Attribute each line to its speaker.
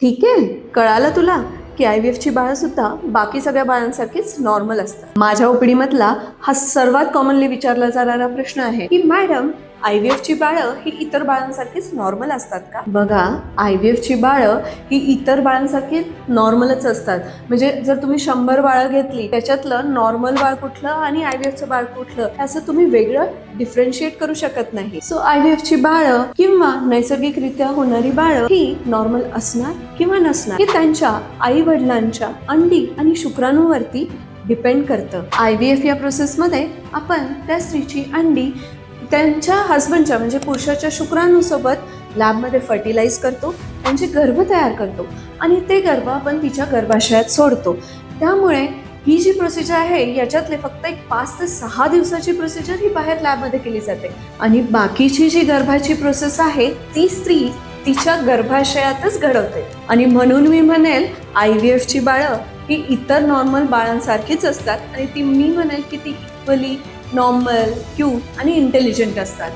Speaker 1: ठीक आहे, कळालं तुला की IVF ची बाळं सुद्धा बाकी सगळ्या बाळांसारखीच नॉर्मल असतात. माझ्या ओपीडीमधला हा सर्वात कॉमनली विचारला जाणारा प्रश्न आहे की मॅडम, IVF ची बाळं ही इतर बाळांसारखीच नॉर्मल असतात का? बघा, IVF ची बाळं ही इतर बाळांसारखी नॉर्मलच असतात. म्हणजे जर तुम्ही 100 बाळं घेतली, त्याच्यातलं नॉर्मल बाळ कुठलं आणि IVFचं बाळ कुठलं असं तुम्ही वेगळं डिफरन्शिएट करू शकत नाही. सो IVF ची बाळं किंवा नैसर्गिकरित्या होणारी बाळं ही नॉर्मल असणार किंवा नसणार हे त्यांच्या आई वडिलांच्या अंडी आणि शुक्राणूवरती डिपेंड करतं. IVF या प्रोसेसमध्ये आपण त्या स्त्रीची अंडी त्यांच्या हस्बंडच्या म्हणजे पुरुषाच्या शुक्राणूसोबत लॅबमध्ये फर्टिलाइज करतो, त्यांचे गर्भ तयार करतो आणि ते गर्भ आपण तिच्या गर्भाशयात सोडतो. त्यामुळे ही जी प्रोसिजर आहे याच्यातले फक्त एक 5 ते 6 दिवसाची प्रोसिजर ही बाहेर लॅबमध्ये केली जाते आणि बाकीची जी गर्भाची प्रोसेस आहे ती स्त्री तिच्या गर्भाशयातच घडवते. आणि म्हणून मी म्हणेल IVF ची बाळं ही इतर नॉर्मल बाळांसारखीच असतात आणि ती मी म्हणेल की ती इक्वली नॉर्मल, क्यूट आणि इंटेलिजंट असतात.